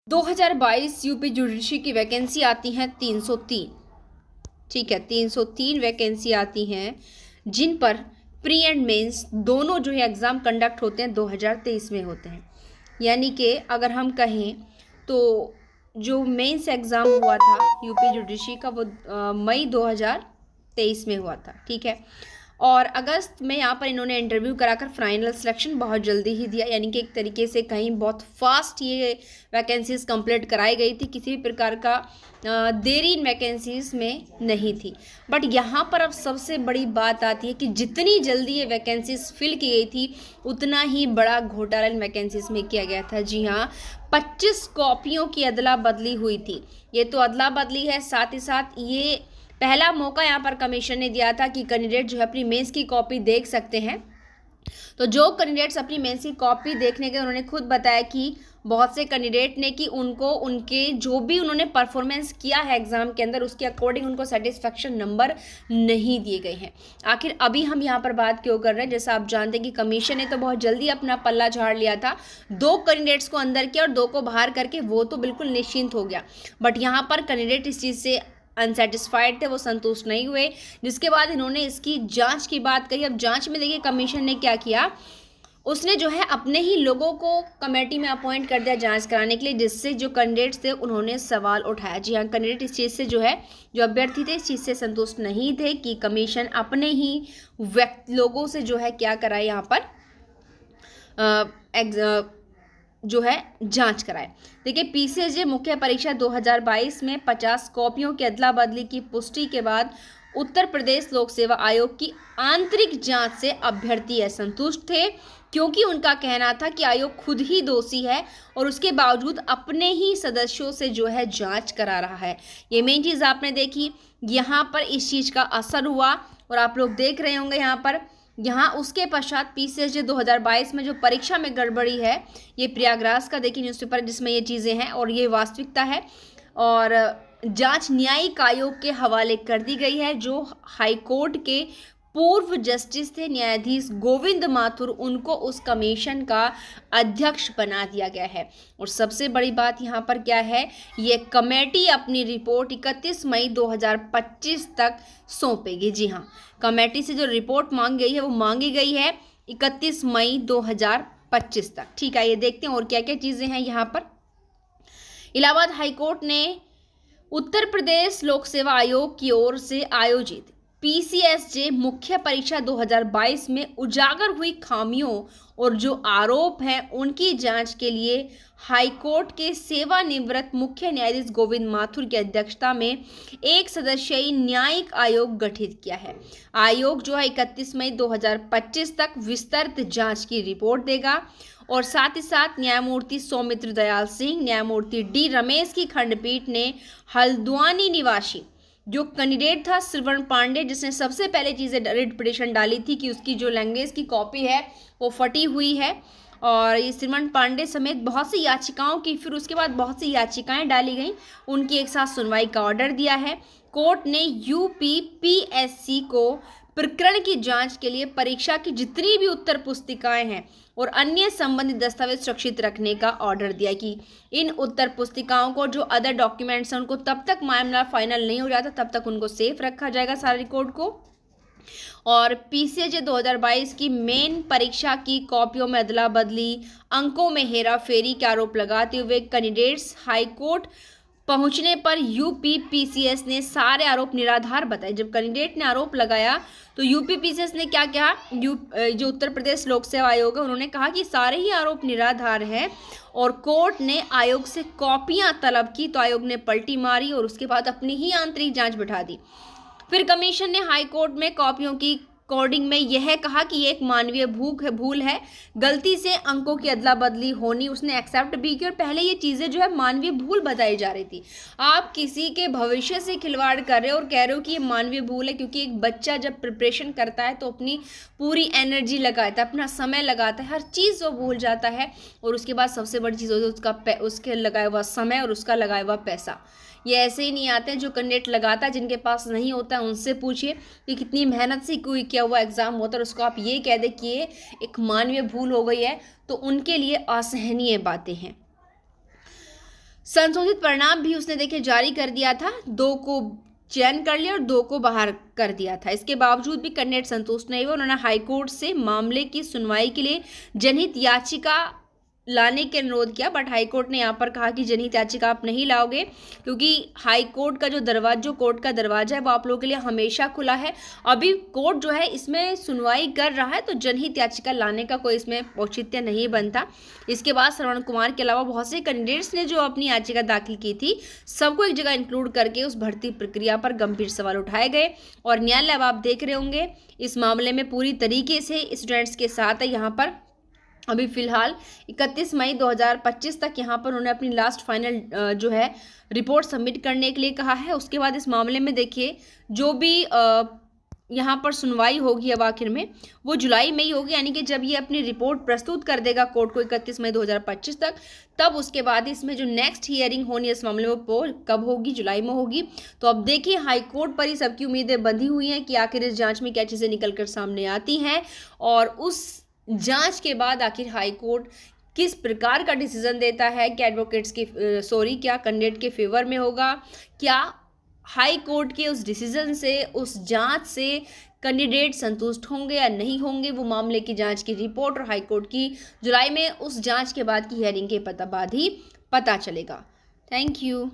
2022 UP judiciary की vacancy आती हैं 303। ठीक है, 303 वैकेंसी आती हैं जिन पर प्री एंड मेंस दोनों जो है एग्ज़ाम कंडक्ट होते हैं 2023 में होते हैं। यानी कि अगर हम कहें तो जो मेंस एग्ज़ाम हुआ था यूपी जुडिशरी का वो मई 2023 में हुआ था। ठीक है, और अगस्त में यहाँ पर इन्होंने इंटरव्यू कराकर फाइनल सिलेक्शन बहुत जल्दी ही दिया। यानी कि एक तरीके से कहीं बहुत फास्ट ये वैकेंसीज़ कंप्लीट कराई गई थी, किसी भी प्रकार का देरी इन वैकेंसीज़ में नहीं थी। बट यहाँ पर अब सबसे बड़ी बात आती है कि जितनी जल्दी ये वैकेंसीज़ फिल की गई थी उतना ही बड़ा घोटाला इन वैकेंसीज़ में किया गया था। जी हाँ, 25 कॉपियों की अदला बदली हुई थी। ये तो अदला बदली है, साथ ही साथ ये पहला मौका यहाँ पर कमीशन ने दिया था कि कैंडिडेट जो है अपनी मेंस की कॉपी देख सकते हैं। तो जो कैंडिडेट्स अपनी मेंस की कॉपी देखने गए उन्होंने खुद बताया कि बहुत से कैंडिडेट ने कि उनको उनके जो भी उन्होंने परफॉर्मेंस किया है एग्जाम के अंदर उसके अकॉर्डिंग उनको सेटिस्फेक्शन नंबर नहीं दिए गए हैं। आखिर अभी हम यहाँ पर बात क्यों कर रहे हैं? जैसा आप जानते हैं कि कमीशन ने तो बहुत जल्दी अपना पल्ला झाड़ लिया था, 2 कैंडिडेट्स को अंदर किया और 2 को बाहर करके वो तो बिल्कुल निश्चिंत हो गया। बट यहाँ पर कैंडिडेट इस चीज़ से अनसेटिस्फाइड थे, वो संतुष्ट नहीं हुए, जिसके बाद इन्होंने इसकी जांच की बात कही। अब जांच में देखिए कमीशन ने क्या किया, उसने जो है अपने ही लोगों को कमेटी में अपॉइंट कर दिया जांच कराने के लिए, जिससे जो कैंडिडेट्स थे उन्होंने सवाल उठाया। जी हाँ, कैंडिडेट इस चीज़ से जो है जो अभ्यर्थी थे इस चीज़ से संतुष्ट नहीं थे कि कमीशन अपने ही लोगों से जो है क्या कराए, यहाँ पर जो है जांच कराए। देखिए, पीसीएसजे मुख्य परीक्षा 2022 में 50 कॉपियों की अदला बदली की पुष्टि के बाद उत्तर प्रदेश लोक सेवा आयोग की आंतरिक जांच से अभ्यर्थी असंतुष्ट थे, क्योंकि उनका कहना था कि आयोग खुद ही दोषी है और उसके बावजूद अपने ही सदस्यों से जो है जांच करा रहा है। ये मेन चीज़ आपने देखी, यहाँ पर इस चीज़ का असर हुआ और आप लोग देख रहे होंगे यहाँ उसके पश्चात पीसीएसजे 2022 में जो परीक्षा में गड़बड़ी है, ये प्रयागराज का देखिए न्यूज़पेपर जिसमें ये चीज़ें हैं और ये वास्तविकता है। और जांच न्यायिक आयोग के हवाले कर दी गई है। जो हाईकोर्ट के पूर्व जस्टिस थे न्यायाधीश गोविंद माथुर, उनको उस कमीशन का अध्यक्ष बना दिया गया है। और सबसे बड़ी बात यहाँ पर क्या है, ये कमेटी अपनी रिपोर्ट 31 मई 2025 तक सौंपेगी। जी हाँ, कमेटी से जो रिपोर्ट मांगी गई है वो मांगी गई है 31 मई 2025 तक। ठीक है, ये देखते हैं और क्या क्या चीज़ें हैं यहाँ पर। इलाहाबाद हाईकोर्ट ने उत्तर प्रदेश लोक सेवा आयोग की ओर से आयोजित पीसीएसजे मुख्य परीक्षा 2022 में उजागर हुई खामियों और जो आरोप हैं उनकी जांच के लिए हाईकोर्ट के सेवानिवृत्त मुख्य न्यायाधीश गोविंद माथुर की अध्यक्षता में एक सदस्यीय न्यायिक आयोग गठित किया है। आयोग जो है 31 मई 2025 तक विस्तृत जांच की रिपोर्ट देगा और साथ ही साथ न्यायमूर्ति सौमित्र दयाल सिंह, न्यायमूर्ति डी रमेश की खंडपीठ ने हल्द्वानी निवासी जो कैंडिडेट था श्रवण पांडे, जिसने सबसे पहले चीज़ें रिट पिटिशन डाली थी कि उसकी जो लैंग्वेज की कॉपी है वो फटी हुई है, और ये श्रवण पांडे समेत बहुत सी याचिकाओं की फिर उसके बाद बहुत सी याचिकाएं डाली गई, उनकी एक साथ सुनवाई का ऑर्डर दिया है। कोर्ट ने यूपीपीएससी को प्रकरण की जांच के लिए परीक्षा की जितनी भी उत्तर पुस्तिकाएं हैं और अन्य संबंधित दस्तावेज सुरक्षित रखने का ऑर्डर दिया कि इन उत्तर पुस्तिकाओं को जो अदर डॉक्यूमेंट्स हैं उनको तब तक मामला फाइनल नहीं हो जाता तब तक उनको सेफ रखा जाएगा सारे रिकॉर्ड को। और पीसीएसजे 2022 की मेन परीक्षा की कॉपियों में अदला बदली, अंकों में हेरा फेरी के आरोप लगाते हुए कैंडिडेट्स हाईकोर्ट पहुंचने पर यूपीपीसीएस ने सारे आरोप निराधार बताए। जब कैंडिडेट ने आरोप लगाया तो यूपीपीसीएस ने क्या कहा, जो उत्तर प्रदेश लोक सेवा आयोग है उन्होंने कहा कि सारे ही आरोप निराधार हैं और कोर्ट ने आयोग से कॉपियां तलब की तो आयोग ने पलटी मारी और उसके बाद अपनी ही आंतरिक जांच बिठा दी। फिर कमीशन ने हाईकोर्ट में कॉपियों की कोडिंग में यह कहा कि ये एक मानवीय भूल है, गलती से अंकों की अदला बदली होनी उसने एक्सेप्ट भी की और पहले ये चीज़ें जो है मानवीय भूल बताई जा रही थी। आप किसी के भविष्य से खिलवाड़ कर रहे हो और कह रहे हो कि ये मानवीय भूल है, क्योंकि एक बच्चा जब प्रिपरेशन करता है तो अपनी पूरी एनर्जी लगाता है, अपना समय लगाता है, हर चीज़ वो भूल जाता है और उसके बाद सबसे बड़ी चीज़ होती है उसके लगाया हुआ समय और उसका लगाया हुआ पैसा। ये ऐसे ही नहीं आते हैं, जो कैंडिडेट लगाता है जिनके पास नहीं होता है उनसे पूछिए कि कितनी मेहनत से कोई किया हुआ एग्ज़ाम होता है, उसको आप ये कह दे कि ये एक मानवीय भूल हो गई है तो उनके लिए असहनीय बातें हैं। संशोधित परिणाम भी उसने देखिए जारी कर दिया था, 2 को चयन कर लिया और 2 को बाहर कर दिया था। इसके बावजूद भी कैंडिडेट संतुष्ट नहीं हुए। उन्होंने हाईकोर्ट से मामले की सुनवाई के लिए जनहित याचिका लाने के अनुरोध किया, बट हाईकोर्ट ने यहाँ पर कहा कि जनहित याचिका आप नहीं लाओगे, क्योंकि हाईकोर्ट का जो कोर्ट का दरवाजा है वो आप लोगों के लिए हमेशा खुला है। अभी कोर्ट जो है इसमें सुनवाई कर रहा है, तो जनहित याचिका लाने का कोई इसमें औचित्य नहीं बनता। इसके बाद श्रवण कुमार के अलावा बहुत से कैंडिडेट्स ने जो अपनी याचिका दाखिल की थी, सबको एक जगह इंक्लूड करके उस भर्ती प्रक्रिया पर गंभीर सवाल उठाए गए। और न्यायालय, अब आप देख रहे होंगे, इस मामले में पूरी तरीके से स्टूडेंट्स के साथ है। यहाँ पर अभी फिलहाल 31 मई 2025 तक यहाँ पर उन्होंने अपनी लास्ट फाइनल जो है रिपोर्ट सबमिट करने के लिए कहा है। उसके बाद इस मामले में देखिए जो भी यहाँ पर सुनवाई होगी अब आखिर में, वो जुलाई में ही होगी, यानी कि जब ये अपनी रिपोर्ट प्रस्तुत कर देगा कोर्ट को 31 मई 2025 तक, तब उसके बाद इसमें जो नेक्स्ट हियरिंग होनी है इस मामले में वो कब होगी, जुलाई में होगी। तो अब देखिए हाईकोर्ट पर ही सबकी उम्मीदें बंधी हुई हैं कि आखिर इस जांच में क्या चीज़ें निकल कर सामने आती हैं, और उस जांच के बाद आखिर हाई कोर्ट किस प्रकार का डिसीजन देता है, क्या एडवोकेट्स के क्या कैंडिडेट के फेवर में होगा, क्या हाई कोर्ट के उस डिसीजन से, उस जांच से कैंडिडेट संतुष्ट होंगे या नहीं होंगे, वो मामले की जांच की रिपोर्ट और हाई कोर्ट की जुलाई में उस जांच के बाद की हियरिंग के बाद ही पता चलेगा। Thank you.